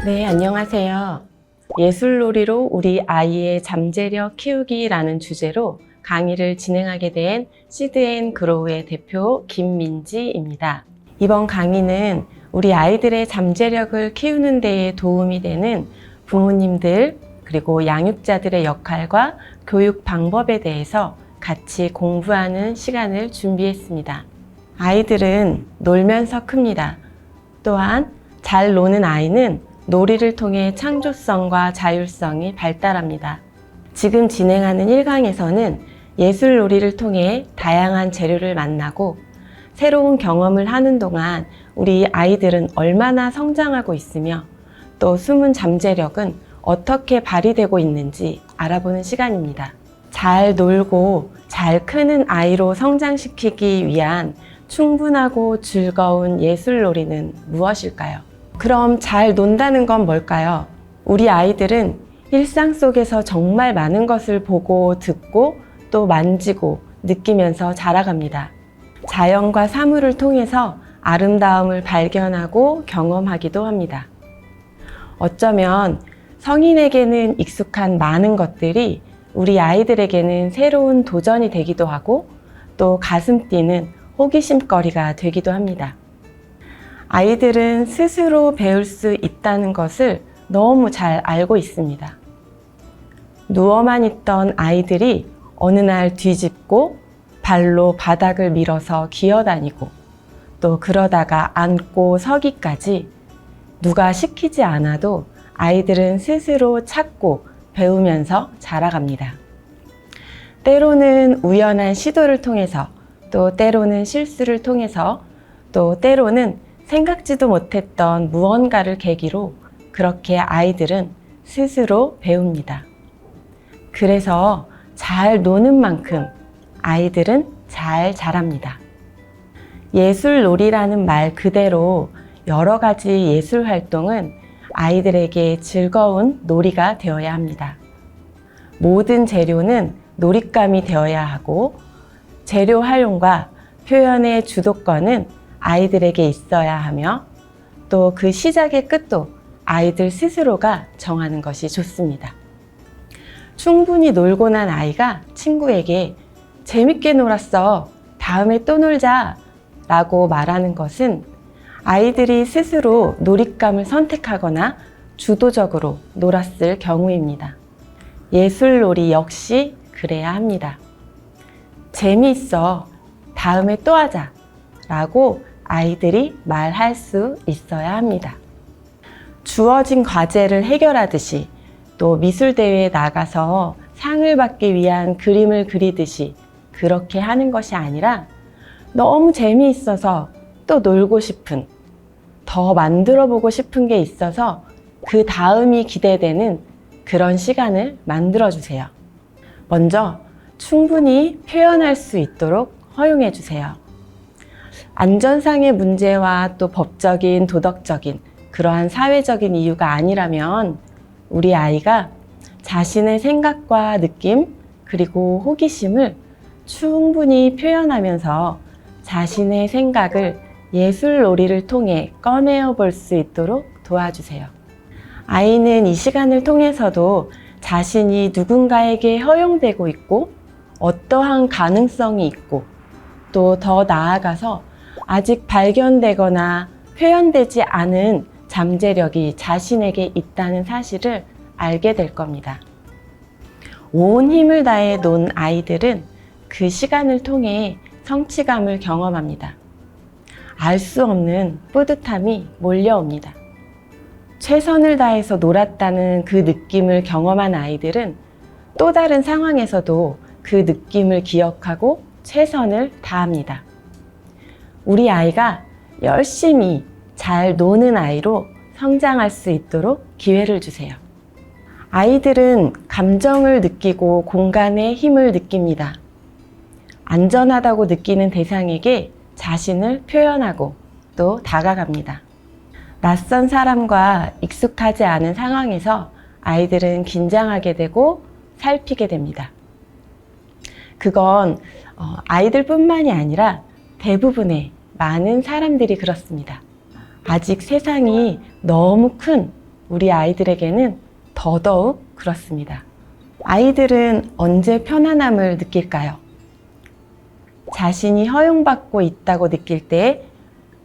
네, 안녕하세요. 예술놀이로 우리 아이의 잠재력 키우기라는 주제로 강의를 진행하게 된 시드앤그로우의 대표 김민지입니다. 이번 강의는 우리 아이들의 잠재력을 키우는 데에 도움이 되는 부모님들 그리고 양육자들의 역할과 교육 방법에 대해서 같이 공부하는 시간을 준비했습니다. 아이들은 놀면서 큽니다. 또한 잘 노는 아이는 놀이를 통해 창조성과 자율성이 발달합니다. 지금 진행하는 1강에서는 예술놀이를 통해 다양한 재료를 만나고 새로운 경험을 하는 동안 우리 아이들은 얼마나 성장하고 있으며 또 숨은 잠재력은 어떻게 발휘되고 있는지 알아보는 시간입니다. 잘 놀고 잘 크는 아이로 성장시키기 위한 충분하고 즐거운 예술놀이는 무엇일까요? 그럼 잘 논다는 건 뭘까요? 우리 아이들은 일상 속에서 정말 많은 것을 보고 듣고 또 만지고 느끼면서 자라갑니다. 자연과 사물을 통해서 아름다움을 발견하고 경험하기도 합니다. 어쩌면 성인에게는 익숙한 많은 것들이 우리 아이들에게는 새로운 도전이 되기도 하고 또 가슴 뛰는 호기심거리가 되기도 합니다. 아이들은 스스로 배울 수 있다는 것을 너무 잘 알고 있습니다. 누워만 있던 아이들이 어느 날 뒤집고 발로 바닥을 밀어서 기어다니고 또 그러다가 앉고 서기까지 누가 시키지 않아도 아이들은 스스로 찾고 배우면서 자라갑니다. 때로는 우연한 시도를 통해서 또 때로는 실수를 통해서 또 때로는 생각지도 못했던 무언가를 계기로 그렇게 아이들은 스스로 배웁니다. 그래서 잘 노는 만큼 아이들은 잘 자랍니다. 예술놀이라는 말 그대로 여러 가지 예술 활동은 아이들에게 즐거운 놀이가 되어야 합니다. 모든 재료는 놀잇감이 되어야 하고 재료 활용과 표현의 주도권은 아이들에게 있어야 하며 또 그 시작의 끝도 아이들 스스로가 정하는 것이 좋습니다. 충분히 놀고 난 아이가 친구에게 재밌게 놀았어. 다음에 또 놀자. 라고 말하는 것은 아이들이 스스로 놀잇감을 선택하거나 주도적으로 놀았을 경우입니다. 예술놀이 역시 그래야 합니다. 재미있어. 다음에 또 하자. 라고 아이들이 말할 수 있어야 합니다. 주어진 과제를 해결하듯이 또 미술대회에 나가서 상을 받기 위한 그림을 그리듯이 그렇게 하는 것이 아니라 너무 재미있어서 또 놀고 싶은, 더 만들어 보고 싶은 게 있어서 그 다음이 기대되는 그런 시간을 만들어 주세요. 먼저 충분히 표현할 수 있도록 허용해 주세요. 안전상의 문제와 또 법적인, 도덕적인 그러한 사회적인 이유가 아니라면 우리 아이가 자신의 생각과 느낌 그리고 호기심을 충분히 표현하면서 자신의 생각을 예술놀이를 통해 꺼내어 볼 수 있도록 도와주세요. 아이는 이 시간을 통해서도 자신이 누군가에게 허용되고 있고 어떠한 가능성이 있고 또 더 나아가서 아직 발견되거나 표현되지 않은 잠재력이 자신에게 있다는 사실을 알게 될 겁니다. 온 힘을 다해 논 아이들은 그 시간을 통해 성취감을 경험합니다. 알 수 없는 뿌듯함이 몰려옵니다. 최선을 다해서 놀았다는 그 느낌을 경험한 아이들은 또 다른 상황에서도 그 느낌을 기억하고 최선을 다합니다. 우리 아이가 열심히 잘 노는 아이로 성장할 수 있도록 기회를 주세요. 아이들은 감정을 느끼고 공간의 힘을 느낍니다. 안전하다고 느끼는 대상에게 자신을 표현하고 또 다가갑니다. 낯선 사람과 익숙하지 않은 상황에서 아이들은 긴장하게 되고 살피게 됩니다. 그건 아이들뿐만이 아니라 대부분의 많은 사람들이 그렇습니다. 아직 세상이 너무 큰 우리 아이들에게는 더더욱 그렇습니다. 아이들은 언제 편안함을 느낄까요? 자신이 허용받고 있다고 느낄 때,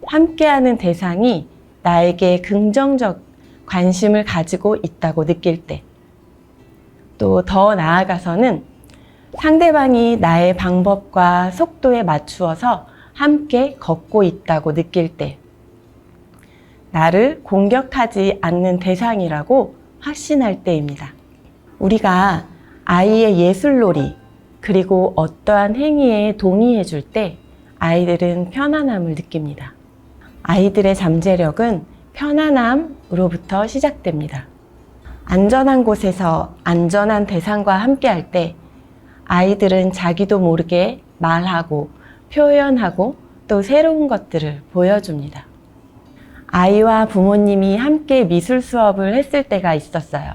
함께하는 대상이 나에게 긍정적 관심을 가지고 있다고 느낄 때, 또 더 나아가서는 상대방이 나의 방법과 속도에 맞추어서 함께 걷고 있다고 느낄 때, 나를 공격하지 않는 대상이라고 확신할 때입니다. 우리가 아이의 예술놀이, 그리고 어떠한 행위에 동의해 줄 때 아이들은 편안함을 느낍니다. 아이들의 잠재력은 편안함으로부터 시작됩니다. 안전한 곳에서 안전한 대상과 함께 할 때 아이들은 자기도 모르게 말하고 표현하고 또 새로운 것들을 보여줍니다. 아이와 부모님이 함께 미술 수업을 했을 때가 있었어요.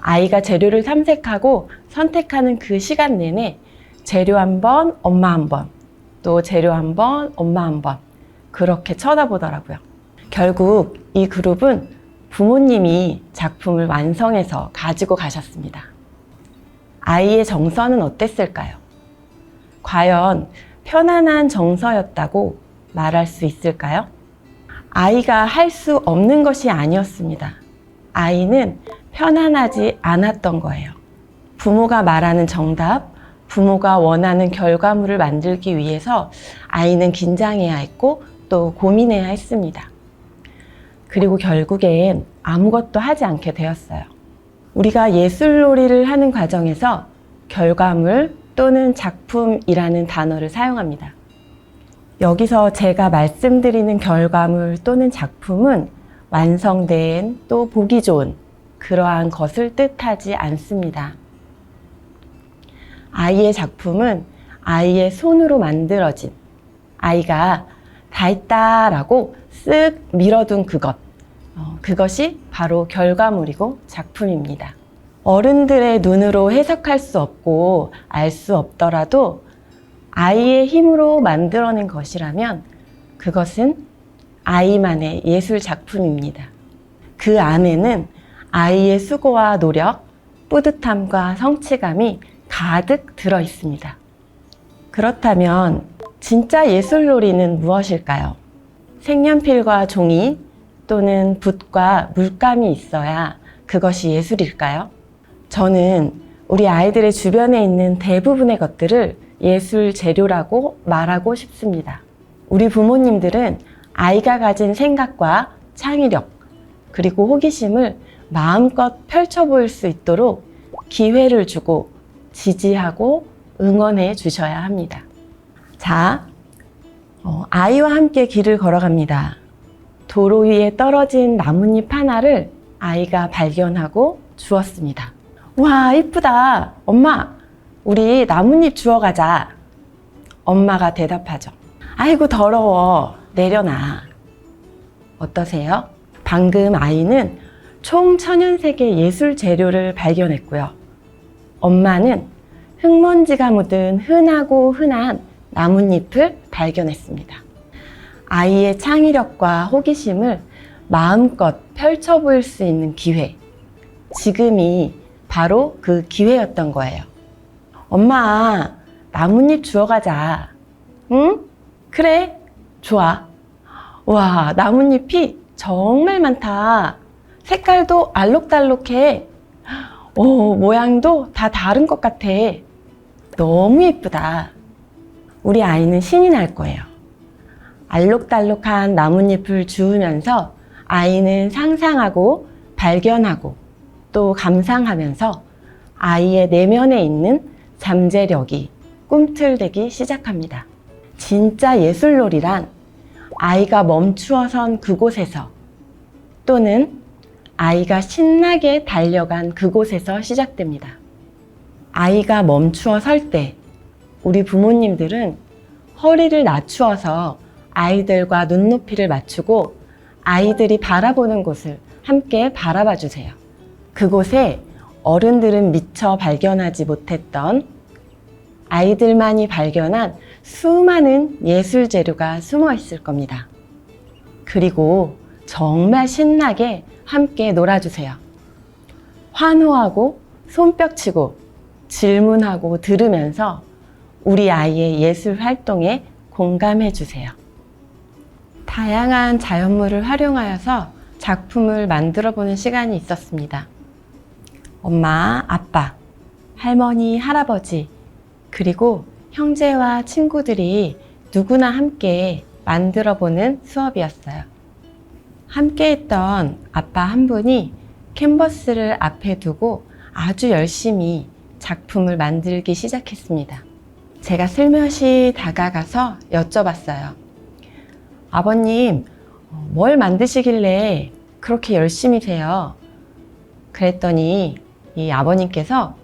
아이가 재료를 탐색하고 선택하는 그 시간 내내 재료 한 번, 엄마 한 번, 또 재료 한 번, 엄마 한 번, 그렇게 쳐다보더라고요. 결국 이 그룹은 부모님이 작품을 완성해서 가지고 가셨습니다. 아이의 정서는 어땠을까요? 과연 편안한 정서였다고 말할 수 있을까요? 아이가 할 수 없는 것이 아니었습니다. 아이는 편안하지 않았던 거예요. 부모가 말하는 정답, 부모가 원하는 결과물을 만들기 위해서 아이는 긴장해야 했고 또 고민해야 했습니다. 그리고 결국엔 아무것도 하지 않게 되었어요. 우리가 예술놀이를 하는 과정에서 결과물 또는 작품이라는 단어를 사용합니다. 여기서 제가 말씀드리는 결과물 또는 작품은 완성된 또 보기 좋은 그러한 것을 뜻하지 않습니다. 아이의 작품은 아이의 손으로 만들어진, 아이가 다 했다라고 쓱 밀어둔 그것이 바로 결과물이고 작품입니다. 어른들의 눈으로 해석할 수 없고 알 수 없더라도 아이의 힘으로 만들어낸 것이라면 그것은 아이만의 예술 작품입니다. 그 안에는 아이의 수고와 노력, 뿌듯함과 성취감이 가득 들어 있습니다. 그렇다면 진짜 예술놀이는 무엇일까요? 색연필과 종이 또는 붓과 물감이 있어야 그것이 예술일까요? 저는 우리 아이들의 주변에 있는 대부분의 것들을 예술 재료라고 말하고 싶습니다. 우리 부모님들은 아이가 가진 생각과 창의력, 그리고 호기심을 마음껏 펼쳐 보일 수 있도록 기회를 주고 지지하고 응원해 주셔야 합니다. 자, 아이와 함께 길을 걸어갑니다. 도로 위에 떨어진 나뭇잎 하나를 아이가 발견하고 주웠습니다. 와, 이쁘다. 엄마, 우리 나뭇잎 주워가자. 엄마가 대답하죠. 아이고, 더러워. 내려놔. 어떠세요? 방금 아이는 총 천연색의 예술 재료를 발견했고요. 엄마는 흙먼지가 묻은 흔하고 흔한 나뭇잎을 발견했습니다. 아이의 창의력과 호기심을 마음껏 펼쳐 보일 수 있는 기회. 지금이 바로 그 기회였던 거예요. 엄마, 나뭇잎 주워가자. 응? 그래, 좋아. 와, 나뭇잎이 정말 많다. 색깔도 알록달록해. 모양도 다 다른 것 같아. 너무 예쁘다. 우리 아이는 신이 날 거예요. 알록달록한 나뭇잎을 주우면서 아이는 상상하고 발견하고 또 감상하면서 아이의 내면에 있는 잠재력이 꿈틀대기 시작합니다. 진짜 예술놀이란 아이가 멈추어 선 그곳에서 또는 아이가 신나게 달려간 그곳에서 시작됩니다. 아이가 멈추어 설 때 우리 부모님들은 허리를 낮추어서 아이들과 눈높이를 맞추고 아이들이 바라보는 곳을 함께 바라봐 주세요. 그곳에 어른들은 미처 발견하지 못했던 아이들만이 발견한 수많은 예술 재료가 숨어 있을 겁니다. 그리고 정말 신나게 함께 놀아주세요. 환호하고 손뼉치고 질문하고 들으면서 우리 아이의 예술 활동에 공감해 주세요. 다양한 자연물을 활용하여서 작품을 만들어 보는 시간이 있었습니다. 엄마, 아빠, 할머니, 할아버지, 그리고 형제와 친구들이 누구나 함께 만들어 보는 수업이었어요. 함께 했던 아빠 한 분이 캔버스를 앞에 두고 아주 열심히 작품을 만들기 시작했습니다. 제가 슬며시 다가가서 여쭤봤어요. 아버님, 뭘 만드시길래 그렇게 열심히세요? 그랬더니 이 아버님께서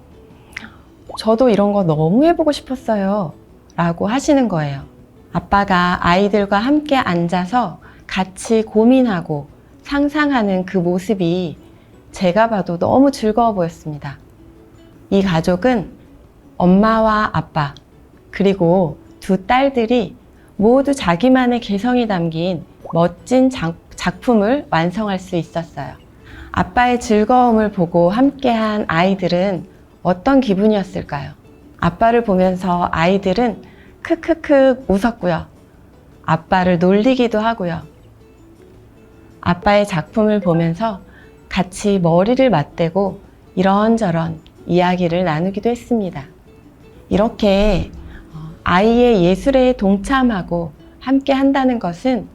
저도 이런 거 너무 해보고 싶었어요 라고 하시는 거예요. 아빠가 아이들과 함께 앉아서 같이 고민하고 상상하는 그 모습이 제가 봐도 너무 즐거워 보였습니다. 이 가족은 엄마와 아빠 그리고 두 딸들이 모두 자기만의 개성이 담긴 멋진 작품을 완성할 수 있었어요. 아빠의 즐거움을 보고 함께한 아이들은 어떤 기분이었을까요? 아빠를 보면서 아이들은 크크크 웃었고요. 아빠를 놀리기도 하고요. 아빠의 작품을 보면서 같이 머리를 맞대고 이런저런 이야기를 나누기도 했습니다. 이렇게 아이의 예술에 동참하고 함께 한다는 것은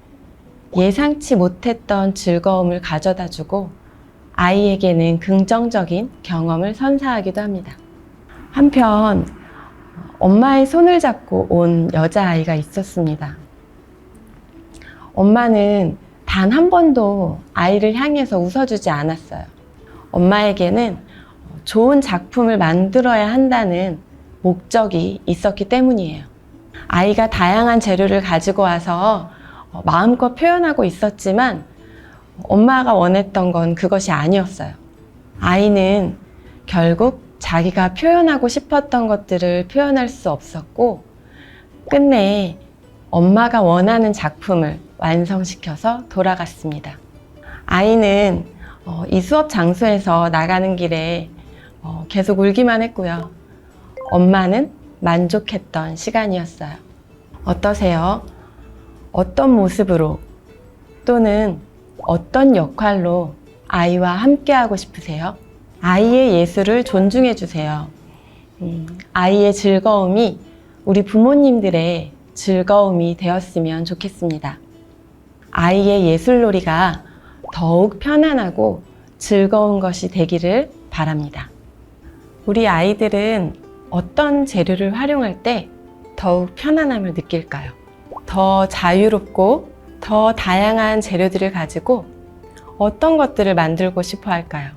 예상치 못했던 즐거움을 가져다 주고 아이에게는 긍정적인 경험을 선사하기도 합니다. 한편 엄마의 손을 잡고 온 여자아이가 있었습니다. 엄마는 단 한 번도 아이를 향해서 웃어주지 않았어요. 엄마에게는 좋은 작품을 만들어야 한다는 목적이 있었기 때문이에요. 아이가 다양한 재료를 가지고 와서 마음껏 표현하고 있었지만 엄마가 원했던 건 그것이 아니었어요. 아이는 결국 자기가 표현하고 싶었던 것들을 표현할 수 없었고 끝내 엄마가 원하는 작품을 완성시켜서 돌아갔습니다. 아이는 이 수업 장소에서 나가는 길에 계속 울기만 했고요. 엄마는 만족했던 시간이었어요. 어떠세요? 어떤 모습으로 또는 어떤 역할로 아이와 함께하고 싶으세요? 아이의 예술을 존중해 주세요. 아이의 즐거움이 우리 부모님들의 즐거움이 되었으면 좋겠습니다. 아이의 예술놀이가 더욱 편안하고 즐거운 것이 되기를 바랍니다. 우리 아이들은 어떤 재료를 활용할 때 더욱 편안함을 느낄까요? 더 자유롭고 더 다양한 재료들을 가지고 어떤 것들을 만들고 싶어 할까요?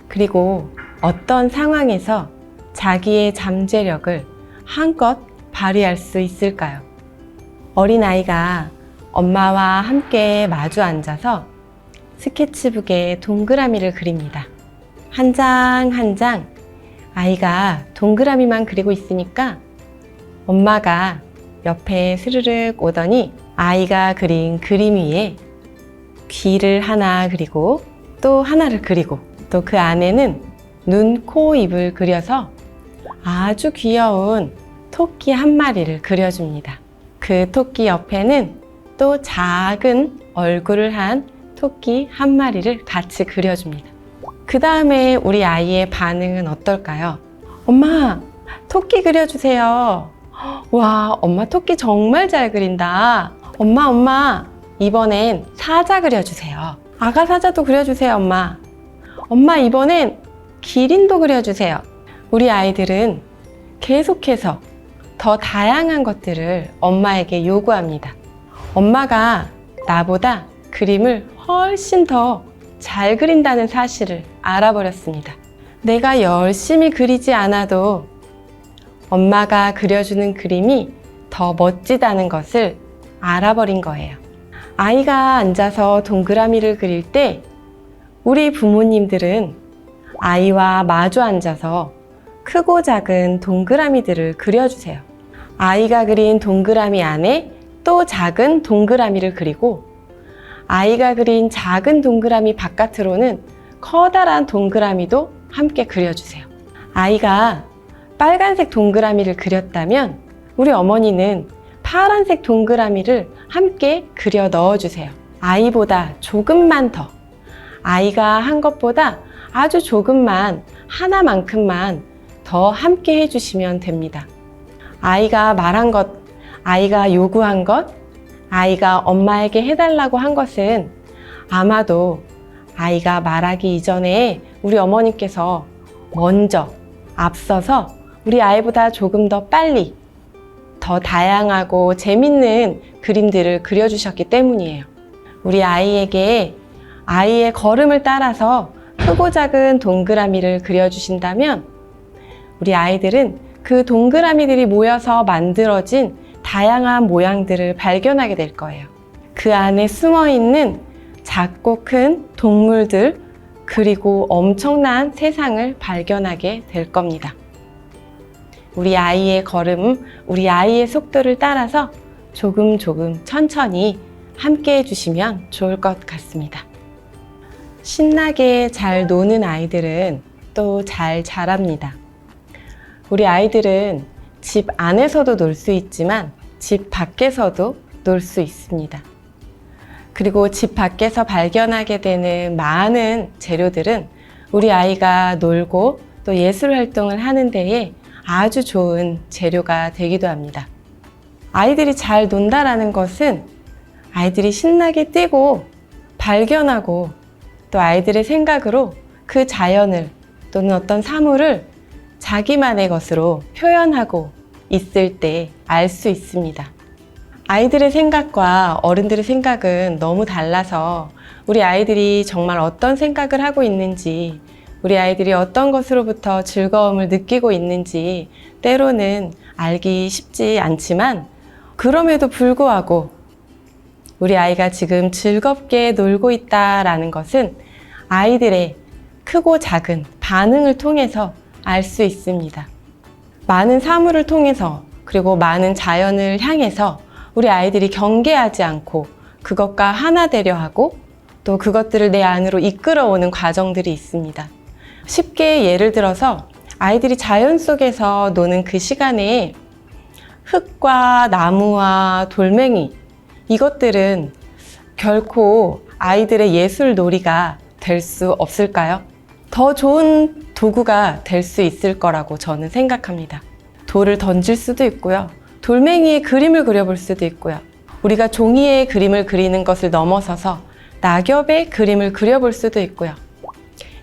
그리고 어떤 상황에서 자기의 잠재력을 한껏 발휘할 수 있을까요? 어린아이가 엄마와 함께 마주 앉아서 스케치북에 동그라미를 그립니다. 한 장 한 장 아이가 동그라미만 그리고 있으니까 엄마가 옆에 스르륵 오더니 아이가 그린 그림 위에 귀를 하나 그리고 또 하나를 그리고 또 그 안에는 눈, 코, 입을 그려서 아주 귀여운 토끼 한 마리를 그려줍니다. 그 토끼 옆에는 또 작은 얼굴을 한 토끼 한 마리를 같이 그려줍니다. 그 다음에 우리 아이의 반응은 어떨까요? 엄마, 토끼 그려주세요. 와, 엄마 토끼 정말 잘 그린다. 엄마, 이번엔 사자 그려주세요. 아가 사자도 그려주세요, 엄마. 엄마, 이번엔 기린도 그려주세요. 우리 아이들은 계속해서 더 다양한 것들을 엄마에게 요구합니다. 엄마가 나보다 그림을 훨씬 더 잘 그린다는 사실을 알아버렸습니다. 내가 열심히 그리지 않아도 엄마가 그려주는 그림이 더 멋지다는 것을 알아버린 거예요. 아이가 앉아서 동그라미를 그릴 때 우리 부모님들은 아이와 마주 앉아서 크고 작은 동그라미들을 그려주세요. 아이가 그린 동그라미 안에 또 작은 동그라미를 그리고 아이가 그린 작은 동그라미 바깥으로는 커다란 동그라미도 함께 그려주세요. 아이가 빨간색 동그라미를 그렸다면 우리 어머니는 파란색 동그라미를 함께 그려 넣어주세요. 아이보다 조금만 더, 아이가 한 것보다 아주 조금만, 하나만큼만 더 함께 해주시면 됩니다. 아이가 말한 것, 아이가 요구한 것, 아이가 엄마에게 해달라고 한 것은 아마도 아이가 말하기 이전에 우리 어머니께서 먼저 앞서서 우리 아이보다 조금 더 빨리, 더 다양하고 재밌는 그림들을 그려주셨기 때문이에요. 우리 아이에게 아이의 걸음을 따라서 크고 작은 동그라미를 그려주신다면 우리 아이들은 그 동그라미들이 모여서 만들어진 다양한 모양들을 발견하게 될 거예요. 그 안에 숨어 있는 작고 큰 동물들, 그리고 엄청난 세상을 발견하게 될 겁니다. 우리 아이의 걸음, 우리 아이의 속도를 따라서 조금 천천히 함께 해주시면 좋을 것 같습니다. 신나게 잘 노는 아이들은 또 잘 자랍니다. 우리 아이들은 집 안에서도 놀 수 있지만 집 밖에서도 놀 수 있습니다. 그리고 집 밖에서 발견하게 되는 많은 재료들은 우리 아이가 놀고 또 예술 활동을 하는 데에 아주 좋은 재료가 되기도 합니다. 아이들이 잘 논다라는 것은 아이들이 신나게 뛰고 발견하고 또 아이들의 생각으로 그 자연을 또는 어떤 사물을 자기만의 것으로 표현하고 있을 때 알 수 있습니다. 아이들의 생각과 어른들의 생각은 너무 달라서 우리 아이들이 정말 어떤 생각을 하고 있는지, 우리 아이들이 어떤 것으로부터 즐거움을 느끼고 있는지 때로는 알기 쉽지 않지만 그럼에도 불구하고 우리 아이가 지금 즐겁게 놀고 있다라는 것은 아이들의 크고 작은 반응을 통해서 알 수 있습니다. 많은 사물을 통해서 그리고 많은 자연을 향해서 우리 아이들이 경계하지 않고 그것과 하나 되려 하고 또 그것들을 내 안으로 이끌어오는 과정들이 있습니다. 쉽게 예를 들어서 아이들이 자연 속에서 노는 그 시간에 흙과 나무와 돌멩이, 이것들은 결코 아이들의 예술 놀이가 될 수 없을까요? 더 좋은 도구가 될 수 있을 거라고 저는 생각합니다. 돌을 던질 수도 있고요. 돌멩이에 그림을 그려볼 수도 있고요. 우리가 종이에 그림을 그리는 것을 넘어서서 낙엽에 그림을 그려볼 수도 있고요.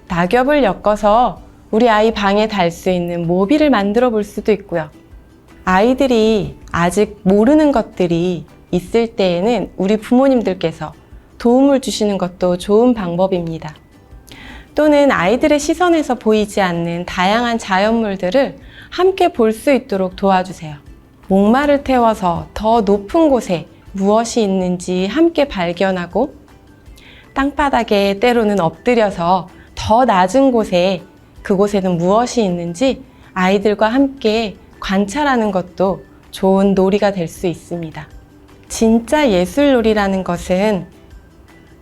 낙엽을 엮어서 우리 아이 방에 달 수 있는 모비를 만들어 볼 수도 있고요. 아이들이 아직 모르는 것들이 있을 때에는 우리 부모님들께서 도움을 주시는 것도 좋은 방법입니다. 또는 아이들의 시선에서 보이지 않는 다양한 자연물들을 함께 볼 수 있도록 도와주세요. 목마를 태워서 더 높은 곳에 무엇이 있는지 함께 발견하고 땅바닥에 때로는 엎드려서 더 낮은 곳에 그곳에는 무엇이 있는지 아이들과 함께 관찰하는 것도 좋은 놀이가 될 수 있습니다. 진짜 예술놀이라는 것은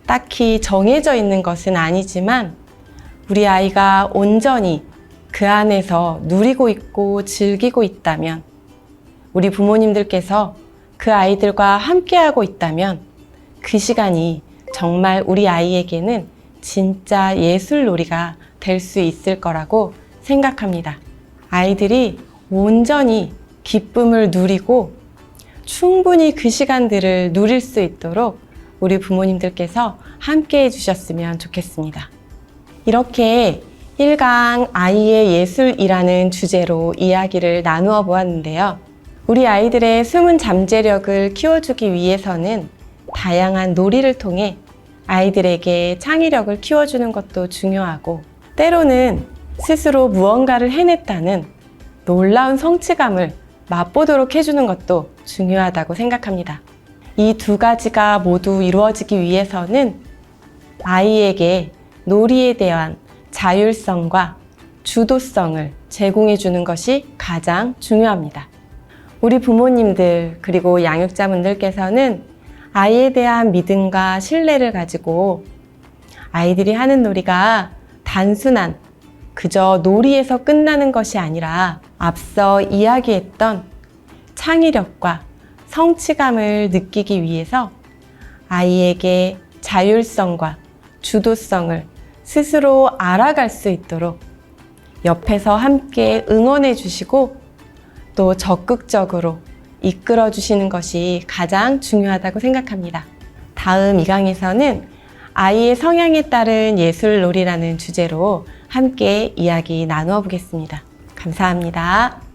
딱히 정해져 있는 것은 아니지만 우리 아이가 온전히 그 안에서 누리고 있고 즐기고 있다면, 우리 부모님들께서 그 아이들과 함께하고 있다면 그 시간이 정말 우리 아이에게는 진짜 예술놀이가 될 수 있을 거라고 생각합니다. 아이들이 온전히 기쁨을 누리고 충분히 그 시간들을 누릴 수 있도록 우리 부모님들께서 함께 해주셨으면 좋겠습니다. 이렇게 1강 아이의 예술이라는 주제로 이야기를 나누어 보았는데요. 우리 아이들의 숨은 잠재력을 키워주기 위해서는 다양한 놀이를 통해 아이들에게 창의력을 키워주는 것도 중요하고, 때로는 스스로 무언가를 해냈다는 놀라운 성취감을 맛보도록 해주는 것도 중요하다고 생각합니다. 이 두 가지가 모두 이루어지기 위해서는 아이에게 놀이에 대한 자율성과 주도성을 제공해 주는 것이 가장 중요합니다. 우리 부모님들 그리고 양육자분들께서는 아이에 대한 믿음과 신뢰를 가지고 아이들이 하는 놀이가 단순한 그저 놀이에서 끝나는 것이 아니라 앞서 이야기했던 창의력과 성취감을 느끼기 위해서 아이에게 자율성과 주도성을 스스로 알아갈 수 있도록 옆에서 함께 응원해 주시고 또 적극적으로 이끌어 주시는 것이 가장 중요하다고 생각합니다. 다음 2강에서는 아이의 성향에 따른 예술놀이라는 주제로 함께 이야기 나누어 보겠습니다. 감사합니다.